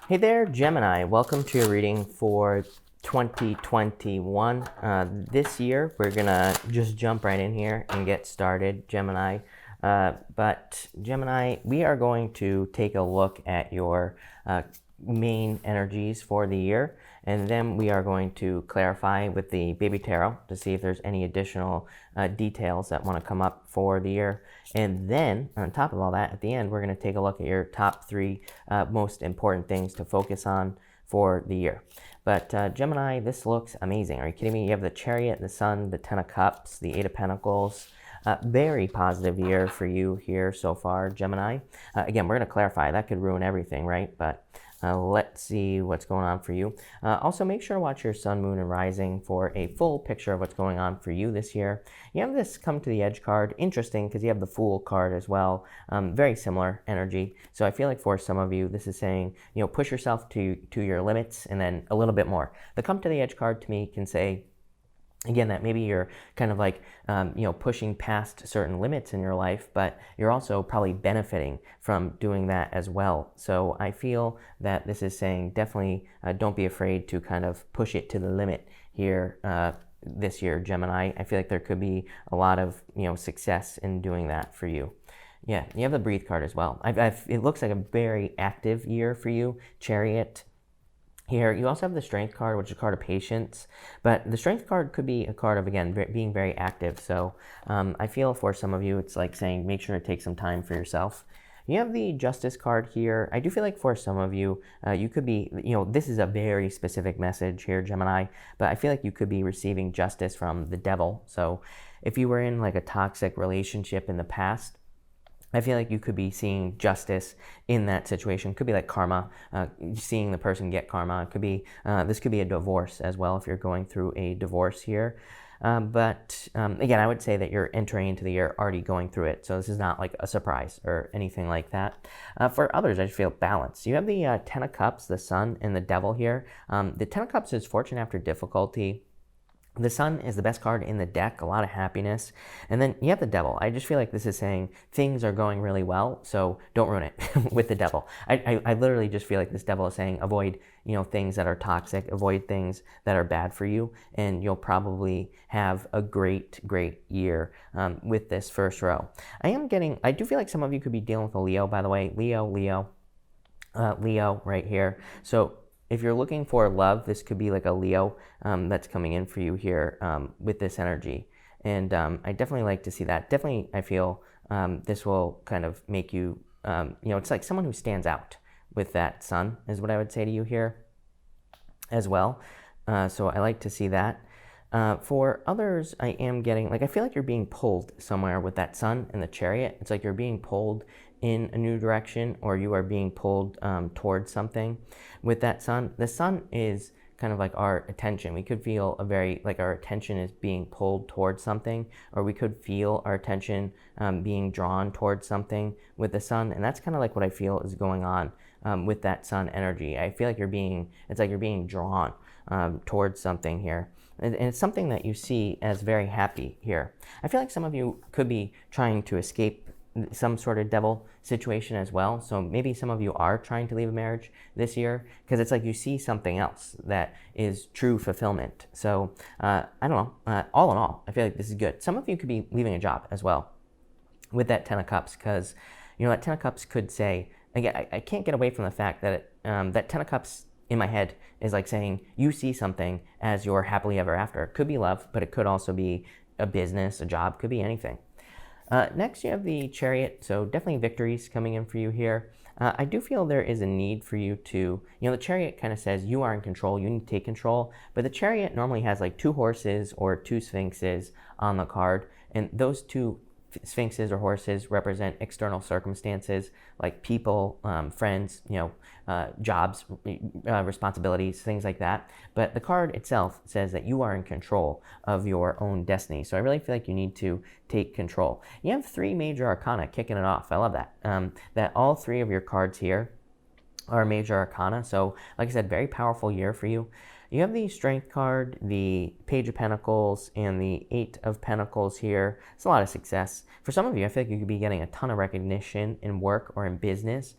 Hey there, Gemini. Welcome to your reading for 2021. This year, we're going to just jump right in here and get started, Gemini. But Gemini, we are going to take a look at your main energies for the year, and then we are going to clarify with the baby tarot to see if there's any additional details that want to come up for the year. And then on top of all that, at the end, we're going to take a look at your top three most important things to focus on for the year. But Gemini, this looks amazing. Are you kidding me? You have the Chariot, the Sun, the Ten of Cups, the Eight of Pentacles. Very positive year for you here so far, Gemini. Again, we're going to clarify. That could ruin everything, right? But let's see what's going on for you. Also, make sure to watch your sun, moon, and rising for a full picture of what's going on for you this year. You have this come to the edge card. Interesting because you have the Fool card as well. Very similar energy. So I feel like for some of you, this is saying, push yourself to your limits and then a little bit more. The come to the edge card to me can say, again, that maybe you're kind of like, pushing past certain limits in your life, but you're also probably benefiting from doing that as well. So I feel that this is saying definitely don't be afraid to kind of push it to the limit here this year, Gemini. I feel like there could be a lot of, success in doing that for you. Yeah, you have the Breathe card as well. It looks like a very active year for you, Chariot. Here, you also have the Strength card, which is a card of patience, but the Strength card could be a card of, again, being very active. So I feel for some of you, it's like saying, make sure to take some time for yourself. You have the Justice card here. I do feel like for some of you, you could be, this is a very specific message here, Gemini, but I feel like you could be receiving justice from the devil. So if you were in like a toxic relationship in the past, I feel like you could be seeing justice in that situation. It could be like karma, seeing the person get karma. It could be this could be a divorce as well if you're going through a divorce here. But again, I would say that you're entering into the year already going through it. So this is not like a surprise or anything like that. For others, I just feel balanced. You have the Ten of Cups, the Sun, and the Devil here. The Ten of Cups is fortune after difficulty. The Sun is the best card in the deck, a lot of happiness. And then you have the Devil. I just feel like this is saying things are going really well, so don't ruin it with the Devil. I literally just feel like this Devil is saying avoid, things that are toxic, avoid things that are bad for you, and you'll probably have a great, great year with this first row. I do feel like some of you could be dealing with a Leo, by the way. Leo right here. So if you're looking for love, this could be like a Leo that's coming in for you here with this energy. And I definitely like to see that. Definitely, I feel this will kind of make you, it's like someone who stands out with that Sun is what I would say to you here as well. So I like to see that. For others, I am getting, I feel like you're being pulled somewhere with that Sun and the Chariot. It's like you're being pulled in a new direction, or you are being pulled towards something with that Sun. The Sun is kind of like our attention. We could feel our attention is being pulled towards something, or we could feel our attention being drawn towards something with the Sun. And that's kind of like what I feel is going on with that Sun energy. I feel like it's like you're being drawn towards something here. And it's something that you see as very happy here. I feel like some of you could be trying to escape some sort of devil situation as well. So maybe some of you are trying to leave a marriage this year because it's like you see something else that is true fulfillment. So I don't know. All in all, I feel like this is good. Some of you could be leaving a job as well with that Ten of Cups because, that Ten of Cups could say, again, I can't get away from the fact that that Ten of Cups in my head is like saying you see something as your happily ever after. It could be love, but it could also be a business, a job, could be anything. Next, you have the Chariot, so definitely victories coming in for you here. I do feel there is a need for you to, the Chariot kind of says you are in control, you need to take control, but the Chariot normally has like two horses or two sphinxes on the card, and those two sphinxes or horses represent external circumstances like people, friends, jobs, responsibilities, things like that. But the card itself says that you are in control of your own destiny. So I really feel like you need to take control. You have three major arcana kicking it off. I love that. That all three of your cards here are major arcana. So like I said, very powerful year for you. You have the Strength card, the Page of Pentacles, and the Eight of Pentacles here. It's a lot of success. For some of you, I feel like you could be getting a ton of recognition in work or in business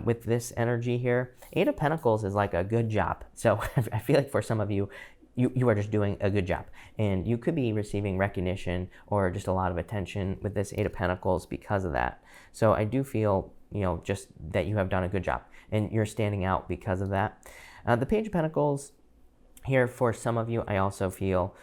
with this energy here. Eight of Pentacles is like a good job. So I feel like for some of you, you are just doing a good job. And you could be receiving recognition or just a lot of attention with this Eight of Pentacles because of that. So I do feel, just that you have done a good job and you're standing out because of that. The Page of Pentacles, here for some of you, I also feel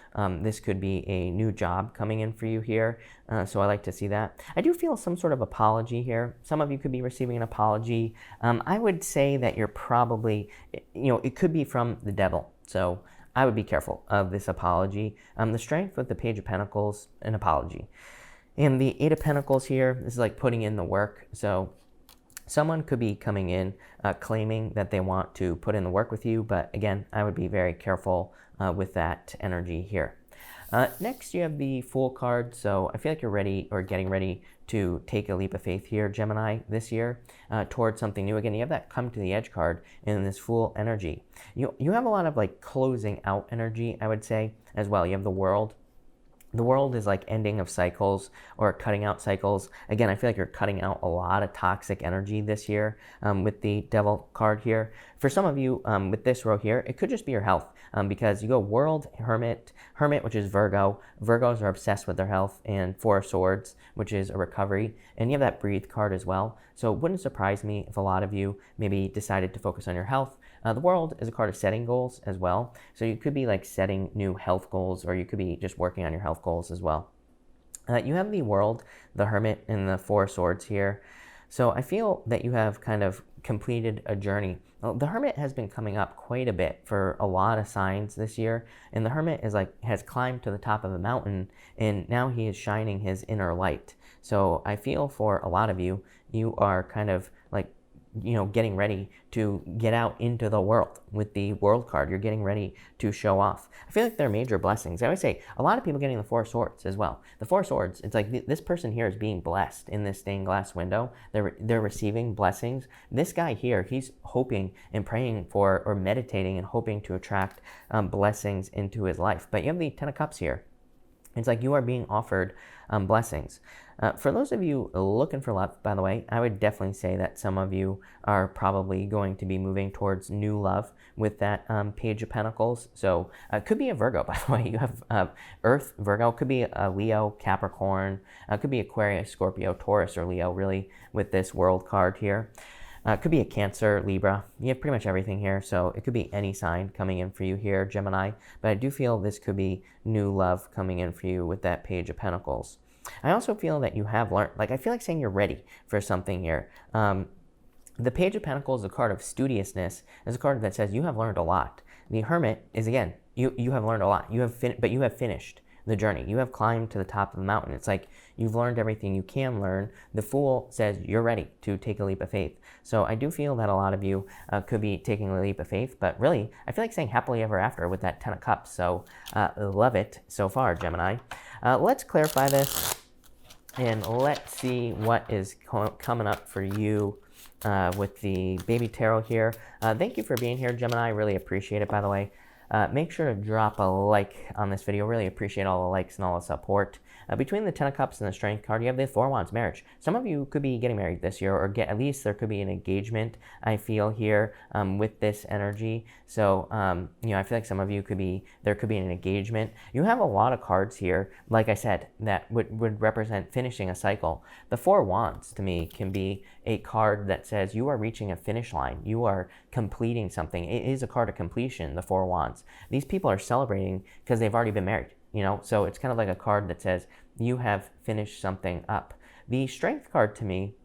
this could be a new job coming in for you here. So I like to see that. I do feel some sort of apology here. Some of you could be receiving an apology. I would say that you're probably, it could be from the devil. So I would be careful of this apology. The Strength with the Page of Pentacles, an apology. And the Eight of Pentacles here, this is like putting in the work. So someone could be coming in claiming that they want to put in the work with you, but again, I would be very careful with that energy here. Next, you have the Fool card, so I feel like you're ready or getting ready to take a leap of faith here, Gemini, this year towards something new. Again, you have that Come to the Edge card in this Fool energy. You have a lot of like closing out energy, I would say, as well. You have the World. The World is like ending of cycles or cutting out cycles. Again, I feel like you're cutting out a lot of toxic energy this year with the Devil card here. For some of you with this row here, it could just be your health because you go World, Hermit, which is Virgo. Virgos are obsessed with their health, and Four of Swords, which is a recovery. And you have that Breathe card as well. So it wouldn't surprise me if a lot of you maybe decided to focus on your health. The World is a card of setting goals as well. So you could be like setting new health goals, or you could be just working on your health goals as well. You have the World, the Hermit, and the Four of Swords here. So I feel that you have kind of completed a journey. The Hermit has been coming up quite a bit for a lot of signs this year. And the Hermit has climbed to the top of the mountain, and now he is shining his inner light. So I feel for a lot of you, you are kind of like, getting ready to get out into the world with the World card. You're getting ready to show off. I feel like they're major blessings. I always say a lot of people getting the Four of Swords as well. The Four of Swords, it's like this person here is being blessed in this stained glass window. They're receiving blessings. This guy here, he's hoping and praying for, or meditating and hoping to attract blessings into his life. But you have the Ten of Cups here. It's like you are being offered blessings. For those of you looking for love, by the way, I would definitely say that some of you are probably going to be moving towards new love with that Page of Pentacles. So it could be a Virgo, by the way. You have Earth, Virgo. Could be a Leo, Capricorn. Could be Aquarius, Scorpio, Taurus, or Leo, really, with this World card here. It could be a Cancer, Libra. You have pretty much everything here, so it could be any sign coming in for you here, Gemini. But I do feel this could be new love coming in for you with that Page of Pentacles. I also feel that you have learned, I feel like saying you're ready for something here. The Page of Pentacles, a card of studiousness, is a card that says you have learned a lot. The Hermit is, again, you have learned a lot. But you have finished the journey. You have climbed to the top of the mountain. It's like you've learned everything you can learn. The Fool says you're ready to take a leap of faith. So I do feel that a lot of you could be taking a leap of faith, but really, I feel like saying happily ever after with that Ten of Cups. So love it so far, Gemini. Let's clarify this, and let's see what is coming up for you with the Baby Tarot here. Thank you for being here, Gemini. I really appreciate it, by the way. Make sure to drop a like on this video. Really appreciate all the likes and all the support. Between the Ten of Cups and the Strength card, you have the Four of Wands, marriage. Some of you could be getting married this year, or at least there could be an engagement, I feel here, with this energy. So, I feel like some of you there could be an engagement. You have a lot of cards here, like I said, that would represent finishing a cycle. The Four of Wands, to me, can be a card that says you are reaching a finish line. You are completing something. It is a card of completion, the Four of Wands. These people are celebrating because they've already been married. So it's kind of like a card that says you have finished something up. The Strength card, to me,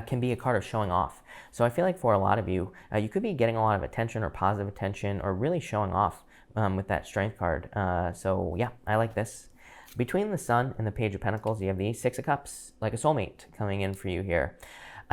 can be a card of showing off. So I feel like for a lot of you, you could be getting a lot of attention or positive attention, or really showing off with that Strength card. So yeah, I like this. Between the Sun and the Page of Pentacles, you have the Six of Cups, like a soulmate coming in for you here.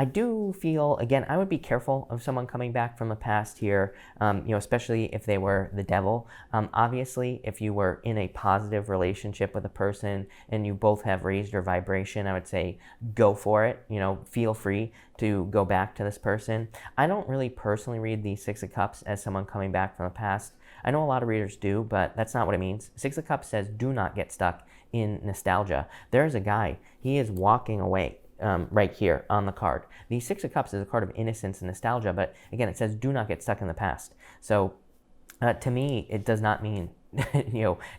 I do feel, again, I would be careful of someone coming back from the past here, especially if they were the devil. Obviously, if you were in a positive relationship with a person and you both have raised your vibration, I would say go for it. Feel free to go back to this person. I don't really personally read the Six of Cups as someone coming back from the past. I know a lot of readers do, but that's not what it means. Six of Cups says do not get stuck in nostalgia. There's a guy, he is walking away right here on the card. The Six of Cups is a card of innocence and nostalgia, but again, it says do not get stuck in the past. So to me, it does not mean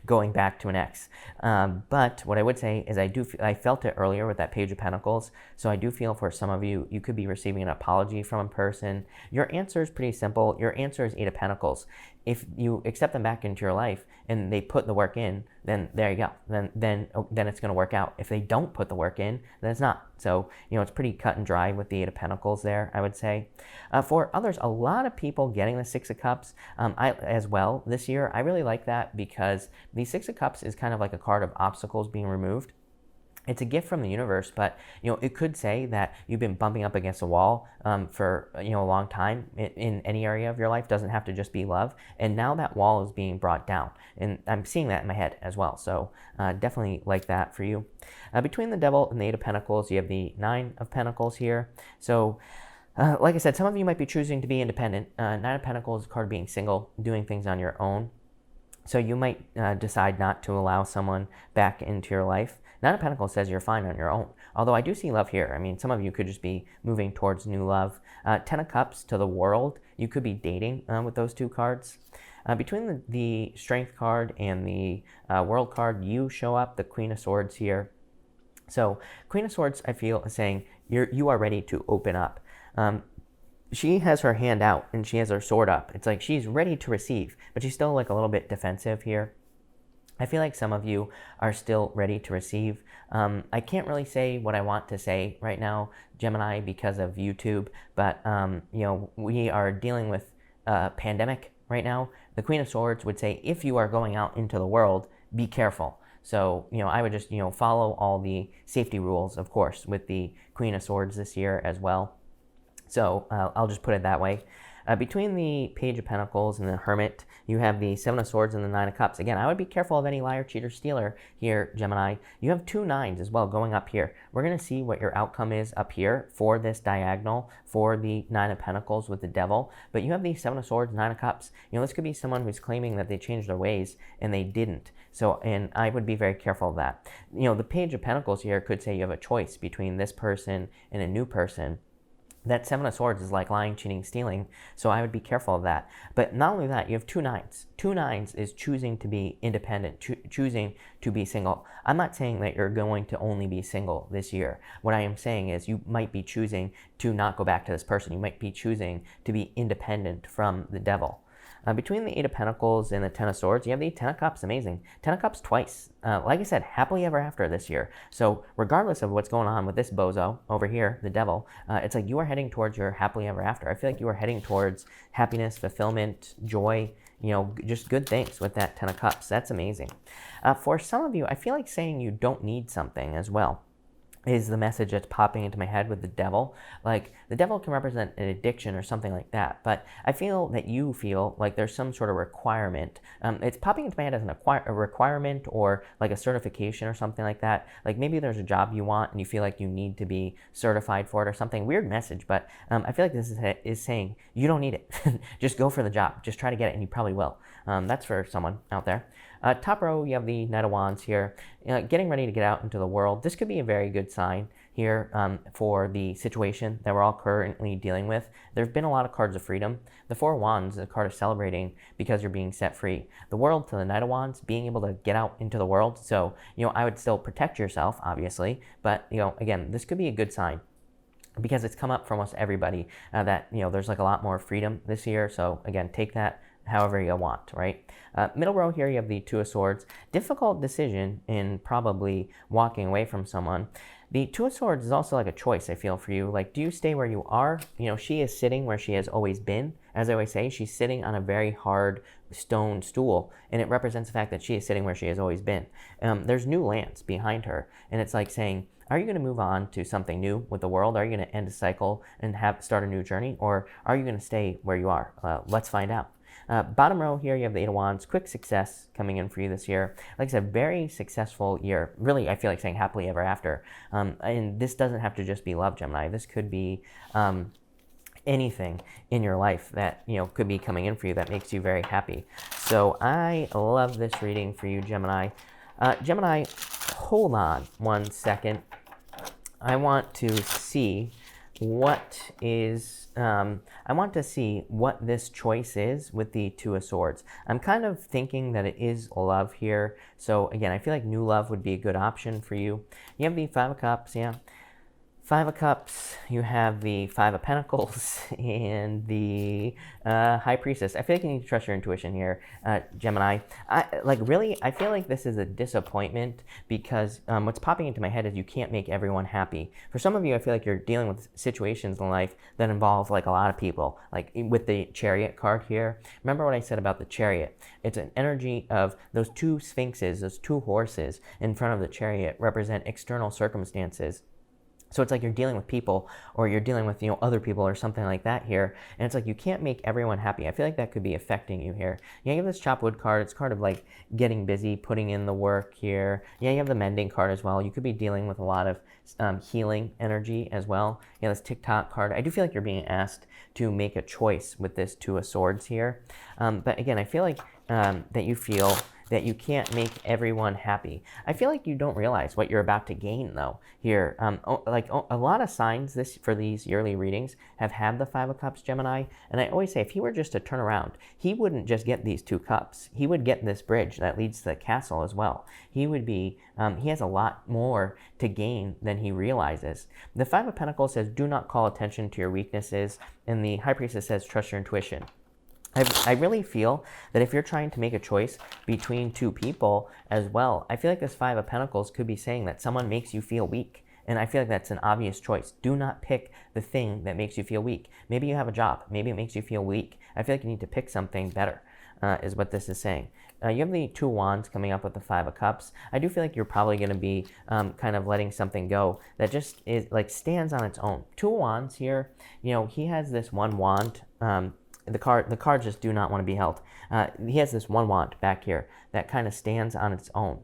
going back to an ex. But what I would say is I felt it earlier with that Page of Pentacles. So I do feel for some of you, you could be receiving an apology from a person. Your answer is pretty simple. Your answer is Eight of Pentacles. If you accept them back into your life and they put the work in, then there you go. Then it's going to work out. If they don't put the work in, then it's not. So, it's pretty cut and dry with the Eight of Pentacles there, I would say. For others, a lot of people getting the Six of Cups as well this year. I really like that because the Six of Cups is kind of like a card of obstacles being removed. It's a gift from the universe, but it could say that you've been bumping up against a wall for a long time in any area of your life. Doesn't have to just be love, and now that wall is being brought down, and I'm seeing that in my head as well. So definitely like that for you. Between the Devil and the Eight of Pentacles, you have the Nine of Pentacles here. So like I said, some of you might be choosing to be independent. Nine of Pentacles is a card of being single, doing things on your own. So you might decide not to allow someone back into your life. Nine of Pentacles says you're fine on your own. Although I do see love here. I mean, some of you could just be moving towards new love. Ten of Cups to the World. You could be dating with those two cards. Between the Strength card and the World card, you show up, the Queen of Swords here. So Queen of Swords, I feel, is saying you are ready to open up. She has her hand out and she has her sword up. It's like she's ready to receive, but she's still like a little bit defensive here. I feel like some of you are still ready to receive. I can't really say what I want to say right now, Gemini, because of YouTube, but we are dealing with a pandemic right now. The Queen of Swords would say, if you are going out into the world, be careful. So, I would just, follow all the safety rules, of course, with the Queen of Swords this year as well. So I'll just put it that way. Between the Page of Pentacles and the Hermit, you have the Seven of Swords and the Nine of Cups. Again, I would be careful of any liar, cheater, stealer here, Gemini. You have two nines as well going up here. We're going to see what your outcome is up here for this diagonal for the Nine of Pentacles with the Devil. But you have the Seven of Swords, Nine of Cups. This could be someone who's claiming that they changed their ways and they didn't. So, and I would be very careful of that. The Page of Pentacles here could say you have a choice between this person and a new person. That Seven of Swords is like lying, cheating, stealing, so I would be careful of that. But not only that, you have two nines. Two nines is choosing to be independent, choosing to be single. I'm not saying that you're going to only be single this year. What I am saying is you might be choosing to not go back to this person. You might be choosing to be independent from the Devil. Between the Eight of Pentacles and the Ten of Swords, you have the Ten of Cups. Amazing. Ten of Cups twice. Like I said, happily ever after this year. So regardless of what's going on with this bozo over here, the Devil, it's like you are heading towards your happily ever after. I feel like you are heading towards happiness, fulfillment, joy, just good things with that Ten of Cups. That's amazing. For some of you, I feel like saying you don't need something as well is the message that's popping into my head with the Devil. Like, the Devil can represent an addiction or something like that, but I feel that you feel like there's some sort of requirement. It's popping into my head as a requirement or like a certification or something like that. Like maybe there's a job you want and you feel like you need to be certified for it or something. Weird message, but I feel like this is saying you don't need it. Just go for the job. Just try to get it and you probably will. That's for someone out there. Top row, you have the Knight of Wands here. Getting ready to get out into the world. This could be a very good sign here for the situation that we're all currently dealing with. There have been a lot of cards of freedom. The Four of Wands is a card of celebrating because you're being set free. The World to the Knight of Wands, being able to get out into the world. So, I would still protect yourself, obviously. But, again, this could be a good sign, because it's come up for almost everybody that, there's like a lot more freedom this year. So, again, take that however you want, right? Middle row here, you have the Two of Swords. Difficult decision in probably walking away from someone. The Two of Swords is also like a choice, I feel, for you. Like, do you stay where you are? She is sitting where she has always been. As I always say, she's sitting on a very hard stone stool, and it represents the fact that she is sitting where she has always been. There's new lands behind her, and it's like saying, Are you going to move on to something new with the world? Are you going to end a cycle and start a new journey? Or are you going to stay where you are? Let's find out. Bottom row here, you have the Eight of Wands. Quick success coming in for you this year. Like I said, very successful year. Really, I feel like saying happily ever after. And this doesn't have to just be love, Gemini. This could be anything in your life that, could be coming in for you that makes you very happy. So I love this reading for you, Gemini. Gemini, hold on one second. I want to see what this choice is with the Two of Swords. I'm kind of thinking that it is love here. So again, I feel like new love would be a good option for you. You have the Five of Cups, yeah. Five of Cups, you have the Five of Pentacles, and the High Priestess. I feel like you need to trust your intuition here, Gemini. I feel like this is a disappointment because what's popping into my head is you can't make everyone happy. For some of you, I feel like you're dealing with situations in life that involve like a lot of people, like with the Chariot card here. Remember what I said about the Chariot? It's an energy of those two sphinxes, those two horses in front of the Chariot represent external circumstances. So it's like you're dealing with people, or you're dealing with, other people or something like that here. And it's like you can't make everyone happy. I feel like that could be affecting you here. Yeah, you have this Chop Wood card. It's kind of like getting busy, putting in the work here. Yeah, you have the Mending card as well. You could be dealing with a lot of healing energy as well. Yeah, this TikTok card. I do feel like you're being asked to make a choice with this Two of Swords here. But again, I feel like that you feel that you can't make everyone happy. I feel like you don't realize what you're about to gain, though, here. A lot of signs for these yearly readings have had the Five of Cups, Gemini, and I always say if he were just to turn around, he wouldn't just get these two cups. He would get this bridge that leads to the castle as well. He would be, he has a lot more to gain than he realizes. The Five of Pentacles says, do not call attention to your weaknesses, and the High Priestess says, trust your intuition. I really feel that if you're trying to make a choice between two people as well, I feel like this Five of Pentacles could be saying that someone makes you feel weak. And I feel like that's an obvious choice. Do not pick the thing that makes you feel weak. Maybe you have a job. Maybe it makes you feel weak. I feel like you need to pick something better, is what this is saying. You have the Two of Wands coming up with the Five of Cups. I do feel like you're probably going to be kind of letting something go that just is like stands on its own. Two of Wands here, he has this one wand. The cards just do not want to be held. He has this one wand back here that kind of stands on its own.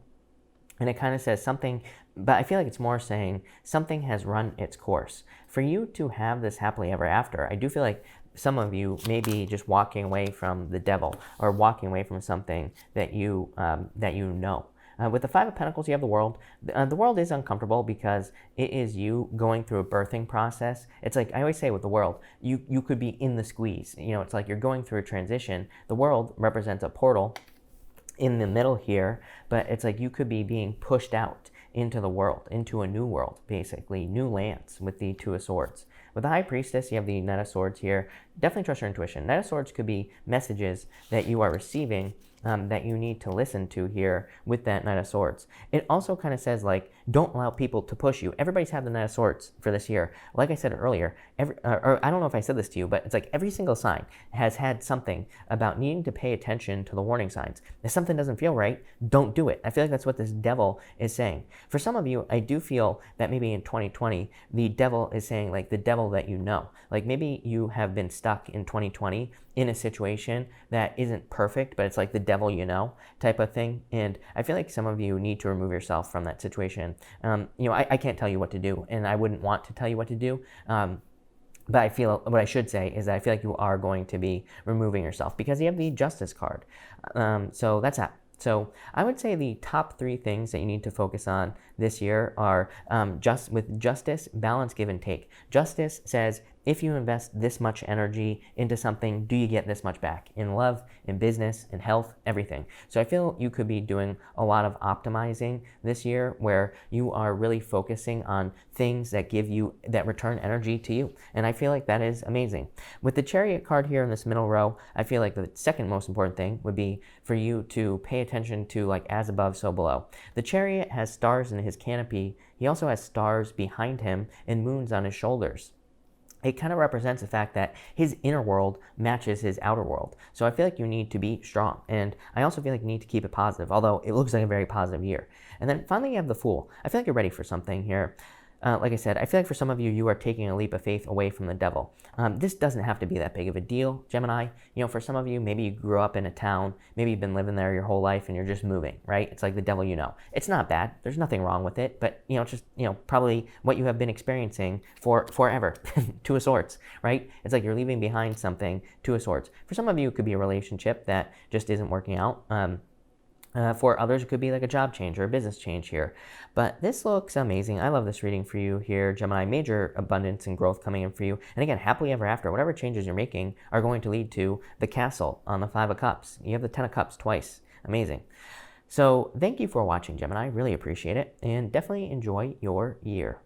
And it kind of says something, but I feel like it's more saying something has run its course. For you to have this happily ever after, I do feel like some of you may be just walking away from the devil or walking away from something that you know. With the Five of Pentacles, you have the World. The World is uncomfortable because it is you going through a birthing process. It's like, I always say with the World, you could be in the squeeze. It's like you're going through a transition. The World represents a portal in the middle here, but it's like you could be being pushed out into the world, into a new world, basically, new lands with the Two of Swords. With the High Priestess, you have the Knight of Swords here. Definitely trust your intuition. Knight of Swords could be messages that you are receiving that you need to listen to here with that Knight of Swords. It also kind of says, like, don't allow people to push you. Everybody's had the Knight of Swords for this year. Like I said earlier, or I don't know if I said this to you, but it's like every single sign has had something about needing to pay attention to the warning signs. If something doesn't feel right, don't do it. I feel like that's what this devil is saying. For some of you, I do feel that maybe in 2020, the devil is saying, like, the devil that you know. Like, maybe you have been stuck in 2020 in a situation that isn't perfect, but it's like the devil you know type of thing. And I feel like some of you need to remove yourself from that situation. I can't tell you what to do, and I wouldn't want to tell you what to do. But I feel what I should say is that I feel like you are going to be removing yourself because you have the Justice card. So that's that. So I would say the top three things that you need to focus on this year are with justice, balance, give and take. Justice says, if you invest this much energy into something, do you get this much back? In love, in business, in health, everything. So I feel you could be doing a lot of optimizing this year where you are really focusing on things that that return energy to you. And I feel like that is amazing. With the Chariot card here in this middle row, I feel like the second most important thing would be for you to pay attention to, like, as above, so below. The Chariot has stars in his canopy. He also has stars behind him and moons on his shoulders. It kind of represents the fact that his inner world matches his outer world. So I feel like you need to be strong. And I also feel like you need to keep it positive, although it looks like a very positive year. And then finally you have the Fool. I feel like you're ready for something here. like I said, I feel like for some of you, you are taking a leap of faith away from the devil. This doesn't have to be that big of a deal, Gemini. You know, for some of you, maybe you grew up in a town, maybe you've been living there your whole life and you're just moving, right? It's like the devil you know. It's not bad. There's nothing wrong with it, but, you know, it's just, you know, probably what you have been experiencing for forever, two of swords, right? It's like you're leaving behind something, two of swords. For some of you, it could be a relationship that just isn't working out. For others, it could be like a job change or a business change here. But this looks amazing. I love this reading for you here, Gemini. Major abundance and growth coming in for you. And again, happily ever after. Whatever changes you're making are going to lead to the castle on the 5 of Cups. You have the 10 of Cups twice. Amazing. So thank you for watching, Gemini. Really appreciate it. And definitely enjoy your year.